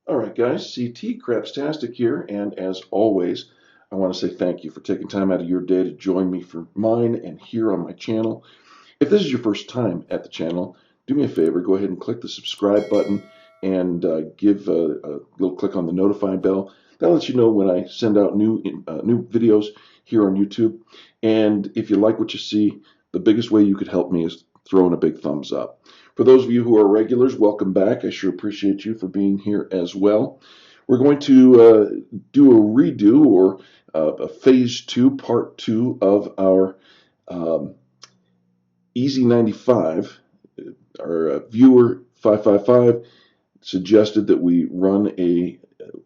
All right, guys, CT Crapstastic here, and as always, I want to say thank you for taking time out of your day to join me for mine and here on my channel. If this is your first time at the channel, do me a favor, go ahead and click the subscribe button and give a little click on the notify bell. That lets you know when I send out new videos here on YouTube. And if you like what you see, the biggest way you could help me is throwing a big thumbs up. For those of you who are regulars, welcome back. I sure appreciate you for being here as well. We're going to do a redo or a phase two, part two of our um, Easy 95. Our viewer 555 suggested that we run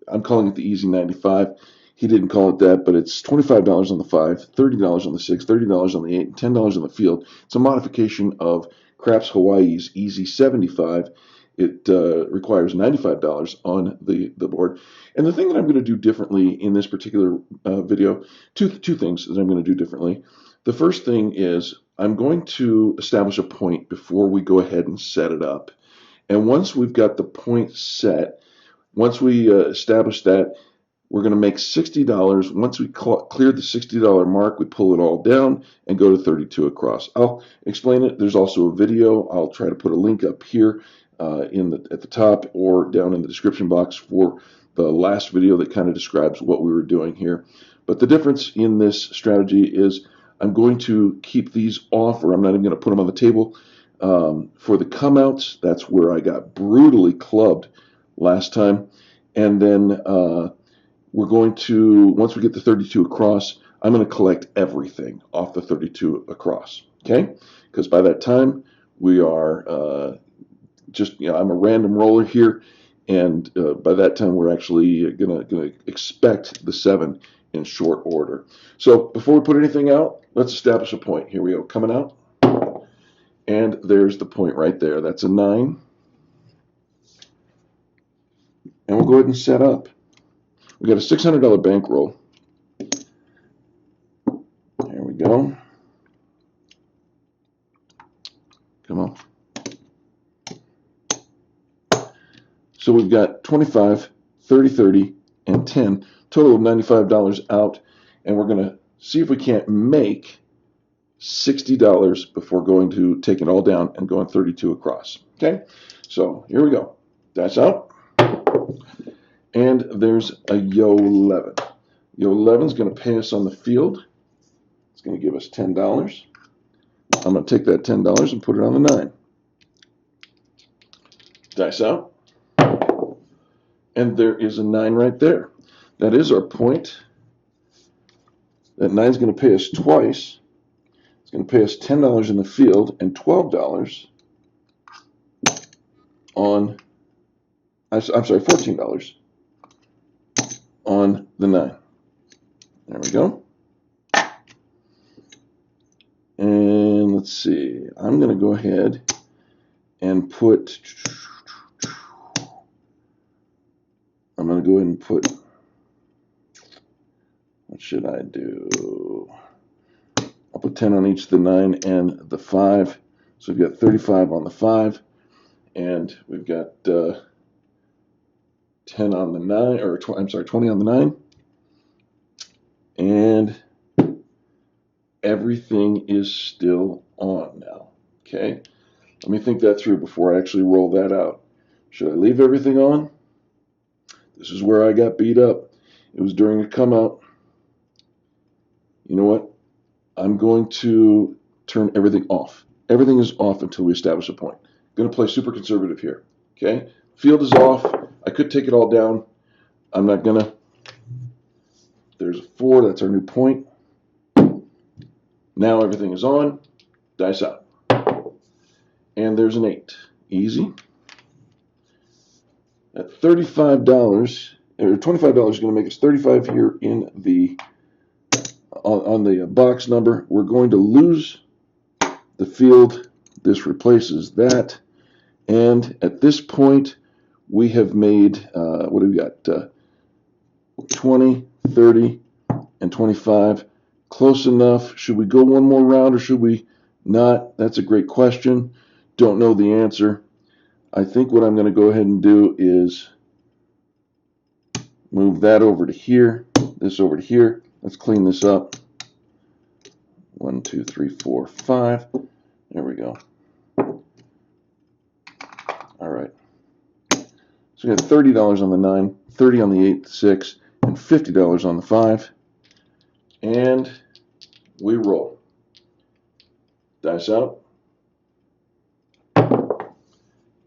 I'm calling it the Easy 95. He didn't call it that, but it's $25 on the 5, $30 on the 6, $30 on the 8, and $10 on the field. It's a modification of Craps Hawaii's Easy 75. It requires $95 on the board. And the thing that I'm going to do differently in this particular video, two things that I'm going to do differently. The first thing is I'm going to establish a point before we go ahead and set it up. And once we've got the point set, once we establish that, we're going to make $60. Once we clear the $60 mark, we pull it all down and go to 32 across. I'll explain it. There's also a video. I'll try to put a link up here at the top or down in the description box for the last video that kind of describes what we were doing here. But the difference in this strategy is I'm going to keep these off, or I'm not even going to put them on the table. For the come outs, that's where I got brutally clubbed last time. And then we're going to, once we get the 32 across, I'm going to collect everything off the 32 across, okay? Because by that time, we are I'm a random roller here, and by that time, we're actually gonna expect the 7 in short order. So before we put anything out, let's establish a point. Here we go, coming out, and there's the point right there. That's a 9, and we'll go ahead and set up. We got a $600 bankroll. There we go. Come on. So we've got 25, 30, 30, and 10, total of $95 out, and we're going to see if we can't make $60 before going to take it all down and going 32 across. Okay, so here we go. That's out, and there's a Yo 11. Yo 11 is going to pay us on the field. It's going to give us $10. I'm going to take that $10 and put it on the 9. Dice out. And there is a 9 right there. That is our point. That 9 is going to pay us twice. It's going to pay us $10 in the field and $12 on, I'm sorry, $14 on the 9. There we go. And let's see. I'm going to go ahead and put, what should I do? I'll put 10 on each of the 9 and the 5. So we've got 35 on the 5. And we've got 10 on the 9, or I'm sorry, 20 on the 9. And everything is still on now. Okay? Let me think that through before I actually roll that out. Should I leave everything on? This is where I got beat up. It was during a come out. You know what? I'm going to turn everything off. Everything is off until we establish a point. I'm going to play super conservative here. Okay? Field is off. I could take it all down. I'm not going to. There's a 4. That's our new point. Now everything is on. Dice out. And there's an 8. Easy. At $35, or $25 is going to make us 35 here in the on the box number. We're going to lose the field. This replaces that. And at this point, we have made, what have we got? 20, 30, and 25. Close enough. Should we go one more round or should we not? That's a great question. Don't know the answer. I think what I'm going to go ahead and do is Move that over to here, this over to here. Let's clean this up. 1, 2, 3, 4, 5. There we go. All right. So we got $30 on the 9, 30 on the 8, 6, and $50 on the 5. And we roll. Dice out.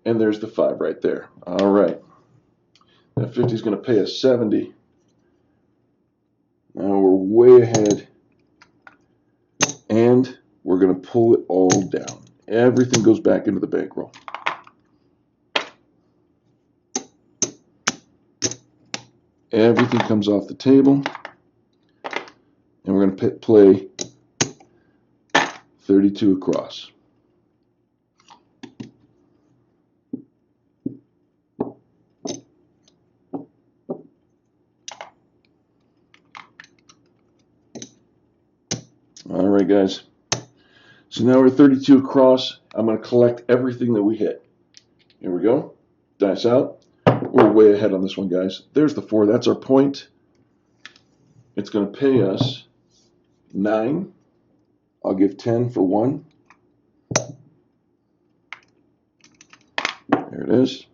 And there's the 5 right there. All right. That 50 is going to pay us 70. Now we're way ahead. And we're going to pull it all down. Everything goes back into the bankroll. Everything comes off the table. And we're going to play 32 across. All right, guys. So now we're 32 across. I'm going to collect everything that we hit. Here we go. Dice out. We're way ahead on this one, guys. There's the 4. That's our point. It's going to pay us 9. I'll give 10 for 1. There it is.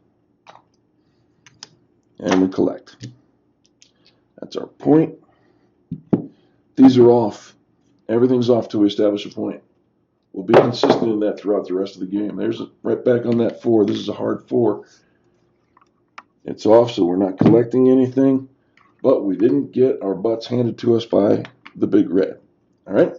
And we collect. That's our point. These are off. Everything's off till we establish a point. We'll be consistent in that throughout the rest of the game. There's right back on that 4. This is a hard 4. It's off, so we're not collecting anything, but we didn't get our butts handed to us by the big red. All right?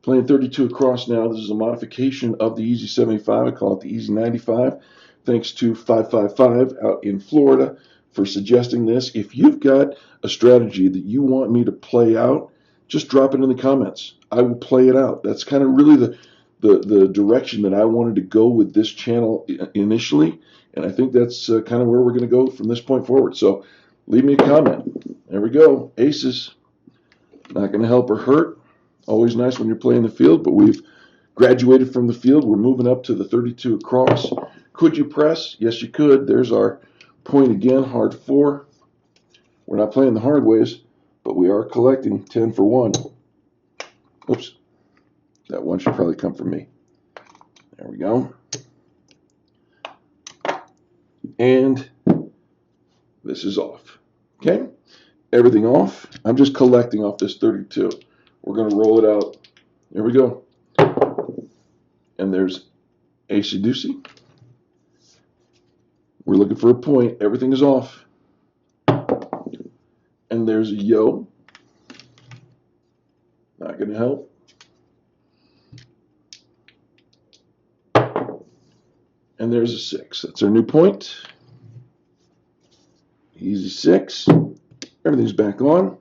Playing 32 across now. This is a modification of the Easy 75. I call it the Easy 95. Thanks to 555 out in Florida for suggesting this. If you've got a strategy that you want me to play out, just drop it in the comments. I will play it out. That's kind of really the direction that I wanted to go with this channel initially, and I think that's kind of where we're going to go from this point forward. So leave me a comment. There we go. Aces. Not going to help or hurt. Always nice when you're playing the field, but we've graduated from the field. We're moving up to the 32 across. Could you press? Yes, you could. There's our point again, hard 4. We're not playing the hard ways, but we are collecting 10 for 1. Oops. That 1 should probably come from me. There we go. And this is off. Okay? Everything off. I'm just collecting off this 32. We're going to roll it out. There we go. And there's Acey-deucey. We're looking for a point. Everything is off. And there's a yo. Not going to help. And there's a 6. That's our new point. Easy 6. Everything's back on.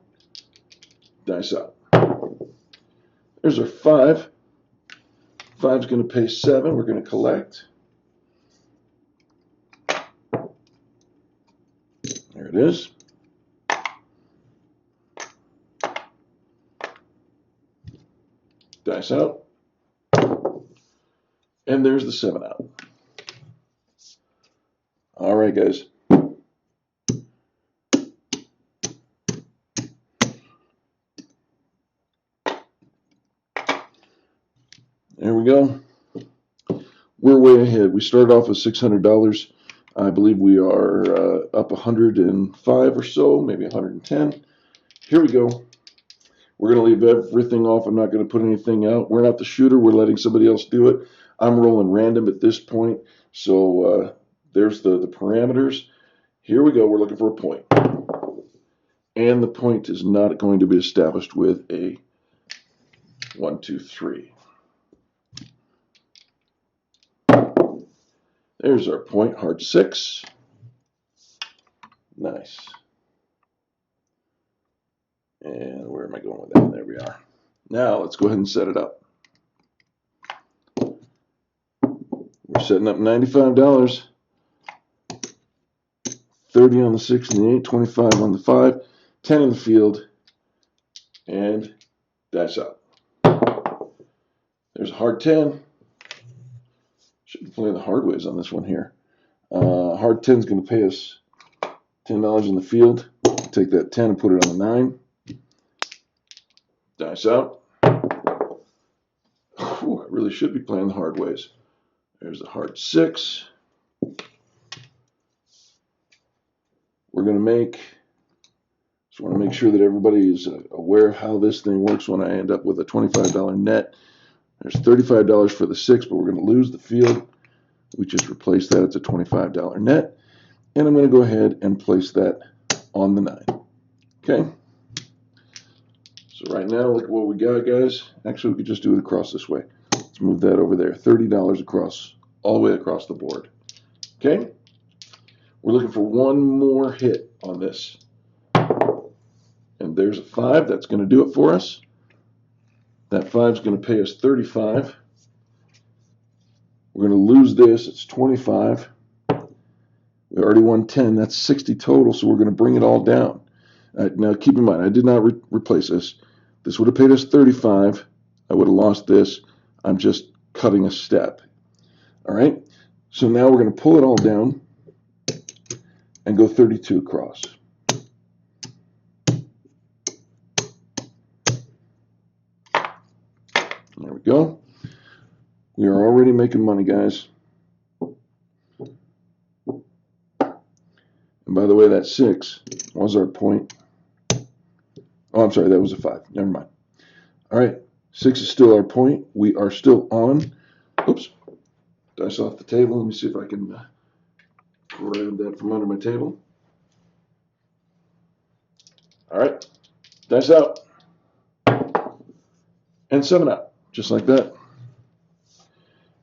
Dice out. There's our 5. 5's going to pay 7. We're going to collect. There it is. Dice out. And there's the 7 out. All right, guys. There we go. We're way ahead. We started off with $600. I believe we are up 105 or so, maybe 110. Here we go. We're going to leave everything off. I'm not going to put anything out. We're not the shooter. We're letting somebody else do it. I'm rolling random at this point. So there's the parameters. Here we go. We're looking for a point. And the point is not going to be established with a 1, 2, 3. There's our point, hard 6. Nice. And where am I going with that? There we are. Now let's go ahead and set it up. We're setting up $95. 30 on the 6 and the 8, 25 on the 5, 10 in the field, and dice out. There's a hard 10. Should be playing the hard ways on this one here. Hard 10 is going to pay us $10 in the field. Take that 10 and put it on the 9. Dice out. Whew, I really should be playing the hard ways. There's the hard 6. We're going to make, just want to make sure that everybody is aware of how this thing works when I end up with a $25 net. There's $35 for the 6, but we're going to lose the field. We just replace that. It's a $25 net. And I'm going to go ahead and place that on the 9. Okay. So right now, look at what we got, guys. Actually, we could just do it across this way. Let's move that over there. $30 across, all the way across the board. Okay. We're looking for one more hit on this. And there's a 5. That's going to do it for us. That 5 is going to pay us 35. We're going to lose this. It's 25. We already won 10. That's 60 total, so we're going to bring it all down. Now, keep in mind, I did not replace this. This would have paid us 35. I would have lost this. I'm just cutting a step. All right? So now we're going to pull it all down and go 32 across. There we go. We are already making money, guys. And by the way, that 6 was our point. Oh, I'm sorry, that was a 5. Never mind. All right, 6 is still our point. We are still on. Oops. Dice off the table. Let me see if I can grab that from under my table. All right. Dice out. And 7 out. Just like that.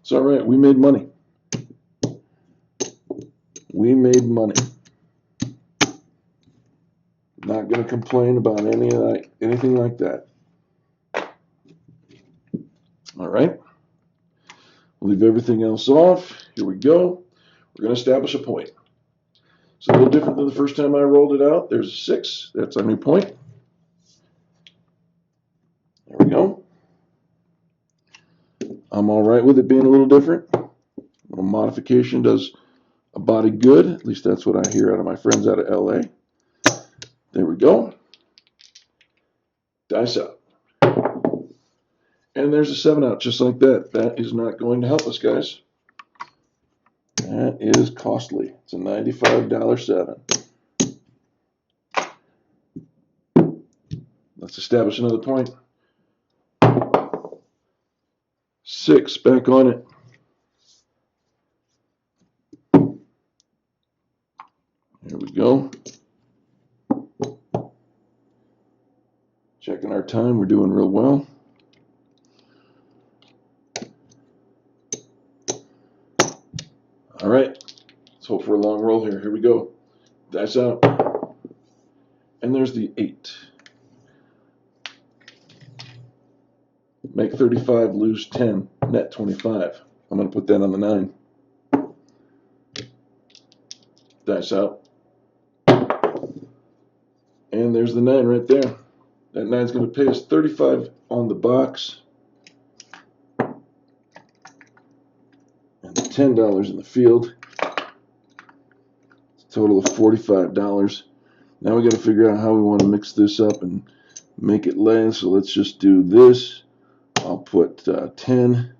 It's all right. We made money. We made money. Not going to complain about anything like that. All right. We'll leave everything else off. Here we go. We're going to establish a point. It's a little different than the first time I rolled it out. There's a 6. That's our new point. There we go. I'm all right with it being a little different. A little modification does a body good. At least that's what I hear out of my friends out of LA. There we go. Dice out. And there's a 7 out just like that. That is not going to help us, guys. That is costly. It's a $95 7. Let's establish another point. 6 back on it. Here we go. Checking our time. We're doing real well. All right. Let's hope for a long roll here. Here we go. Dice out. And there's the 8. Make 35, lose 10, net 25. I'm going to put that on the 9. Dice out. And there's the 9 right there. That 9 is going to pay us 35 on the box. And $10 in the field. It's a total of $45. Now we got to figure out how we want to mix this up and make it last. So let's just do this. I'll put 10,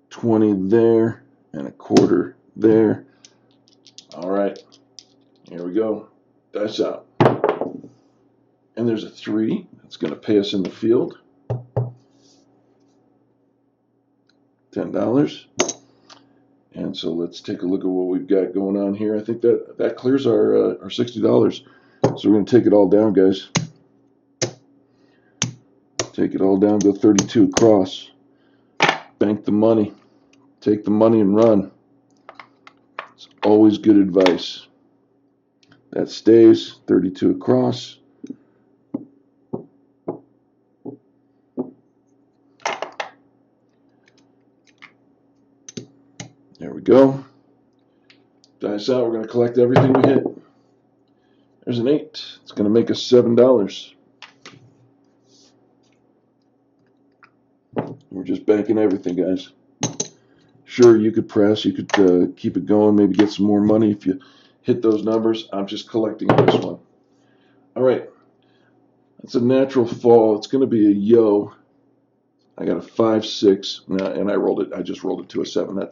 20 there, and a quarter there. All right, here we go. Dice out. And there's a 3. That's going to pay us in the field. $10. And so let's take a look at what we've got going on here. I think that clears our $60. So we're going to take it all down, guys. Take it all down, go 32 across. Bank the money. Take the money and run. It's always good advice. That stays 32 across. There we go. Dice out. We're going to collect everything we hit. There's an 8. It's going to make us $7. We're just banking everything, guys. Sure, you could press. You could keep it going. Maybe get some more money hit those numbers. I'm just collecting this one. All right. That's a natural fall. It's going to be a yo. I got a 5-6, and I rolled it. I just rolled it to a 7.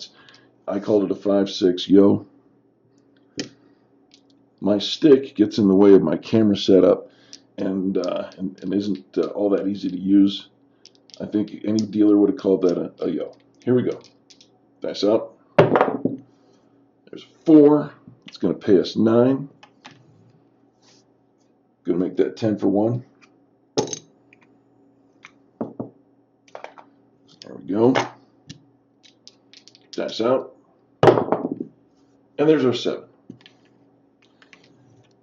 I called it a 5-6 yo. My stick gets in the way of my camera setup, and isn't all that easy to use. I think any dealer would have called that a yo. Here we go. Dice up. There's 4. It's going to pay us 9. Going to make that 10 for 1. There we go. Dice out. And there's our 7.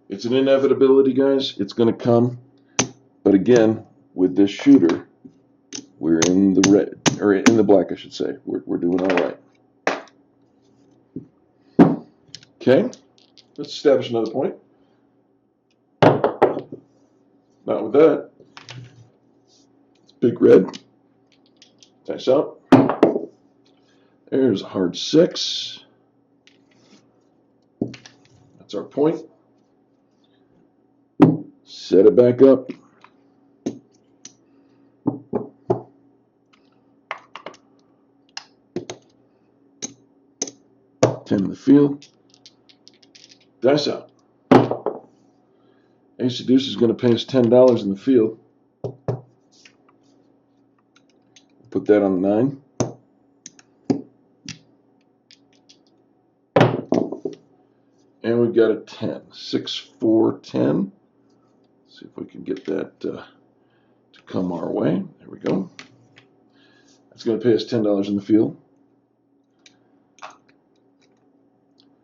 It's an inevitability, guys. It's going to come. But again, with this shooter, we're in the red, or in the black, I should say. We're doing all right. Okay. Let's establish another point. Not with that. It's big red. Dice out. There's a hard 6. That's our point. Set it back up. $10 in the field. Dice out. Ace of Deuce is going to pay us $10 in the field. Put that on the 9. And we've got a 10. 6, 4, 10. See if we can get that to come our way. There we go. That's going to pay us $10 in the field.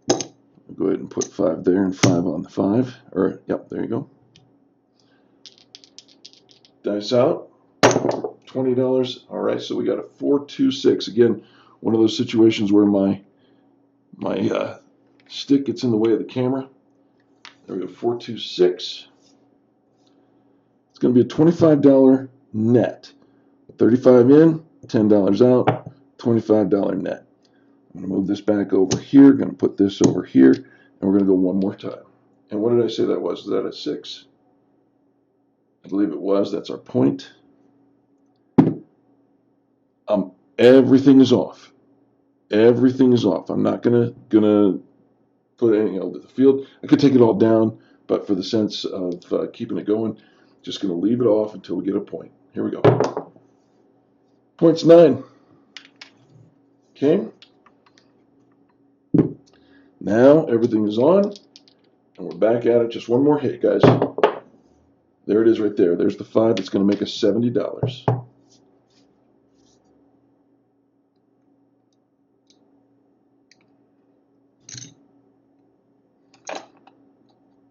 We'll go ahead and put 5 there and 5 on the 5. Or, yep, there you go. Dice out. $20. All right, so we got a 4, 2, 6. Again, one of those situations where my stick gets in the way of the camera. There we go, 4, 2, 6. It's going to be a $25 net. 35 in, $10 out, $25 net. I'm going to move this back over here. Going to put this over here, and we're going to go one more time. And what did I say that was? Is that a 6? I believe it was. That's our point. Everything is off. Everything is off. I'm not gonna put anything else to the field. I could take it all down, but for the sense of keeping it going, just gonna leave it off until we get a point. Here we go. Point's 9. Okay. Now everything is on, and we're back at it. Just one more hit, guys. There it is right there. There's the 5. That's gonna make us $70.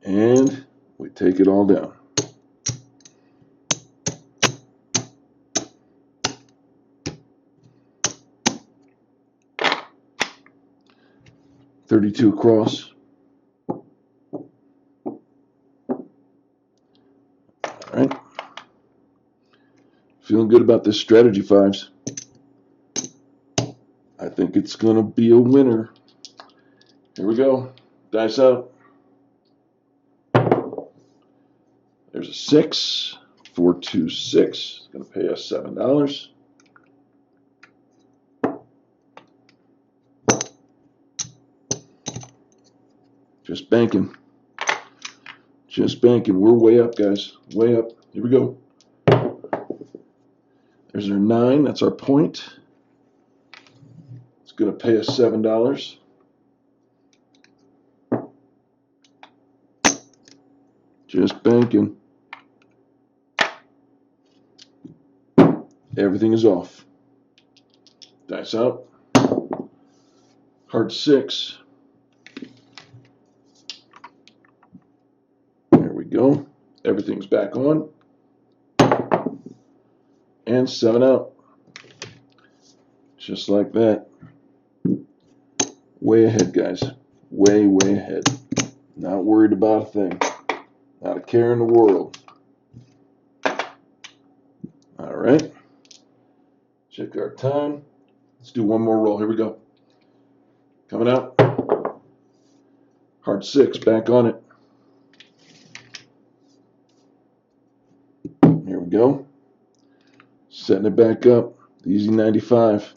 And we take it all down. $32 across. All right. Feeling good about this strategy, 5s. I think it's going to be a winner. Here we go. Dice out. There's a 6. 4, 2, 6. It's going to pay us $7. Just banking. Just banking. We're way up, guys. Way up. Here we go. There's our 9. That's our point. It's going to pay us $7. Just banking. Everything is off. Dice out. Hard 6. There we go. Everything's back on. And 7 out. Just like that. Way ahead, guys. Way, way ahead. Not worried about a thing. Not a care in the world. All right. Check our time. Let's do one more roll. Here we go. Coming out. Hard 6, back on it. Here we go. Setting it back up. The Easy 95.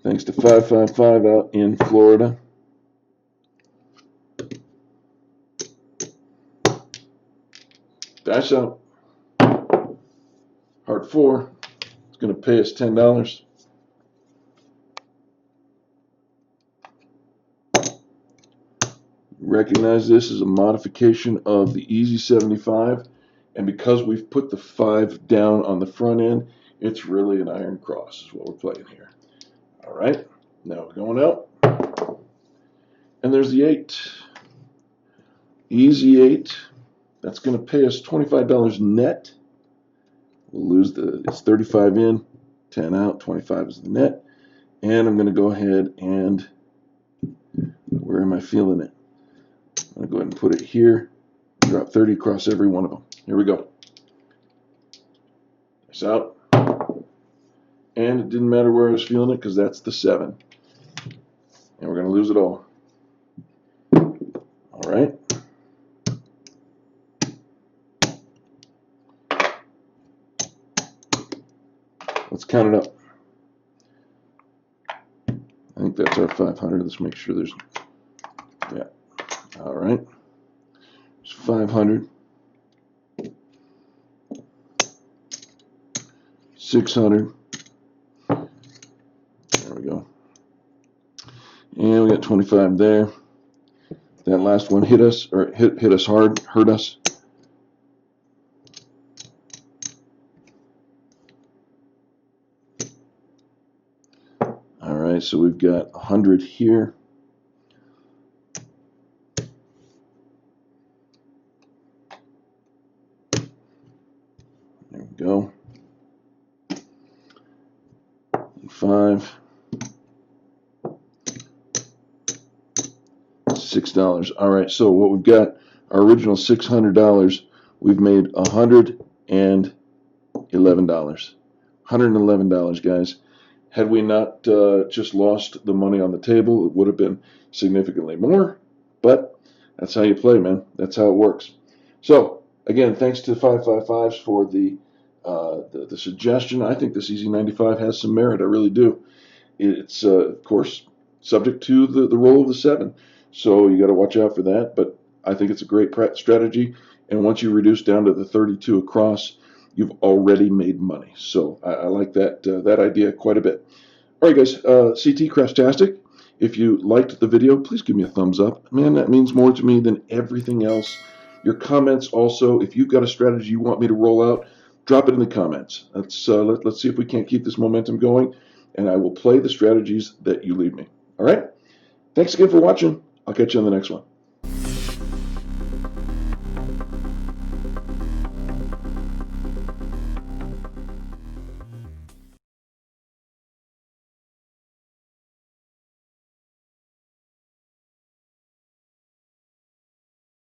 Thanks to 555 out in Florida. Dash out. Hard 4. It's going to pay us $10. Recognize this is a modification of the Easy 75, and because we've put the 5 down on the front end, it's really an iron cross is what we're playing here. All right, now we're going out, and there's the 8. Easy 8. That's going to pay us $25 net. We'll lose it's 35 in, 10 out, 25 is the net, and I'm going to go ahead and, where am I feeling it? I'm going to go ahead and put it here, drop 30 across every one of them. Here we go. It's out. And it didn't matter where I was feeling it because that's the 7. And we're going to lose it all. All right. Let's count it up. I think that's our 500. Let's make sure there's, yeah. All right. There's 500. 600. There we go. And we got 25 there. That last one hit us, or hit us hard, hurt us. All right, so we've got 100 here. There we go. 5. $6. All right, so what we've got, our original $600, we've made $111. $111, guys. Had we not just lost the money on the table, it would have been significantly more, but that's how you play, man. That's how it works. So, again, thanks to 555s for the suggestion. I think this Easy 95 has some merit. I really do. It's, of course, subject to the roll of the 7. So you got to watch out for that. But I think it's a great strategy. And once you reduce down to the 32 across, you've already made money. So I like that idea quite a bit. All right, guys, CT Craftastic. If you liked the video, please give me a thumbs up. Man, that means more to me than everything else. Your comments also, if you've got a strategy you want me to roll out, drop it in the comments. Let's see if we can't keep this momentum going, and I will play the strategies that you leave me. All right? Thanks again for watching. I'll catch you on the next one.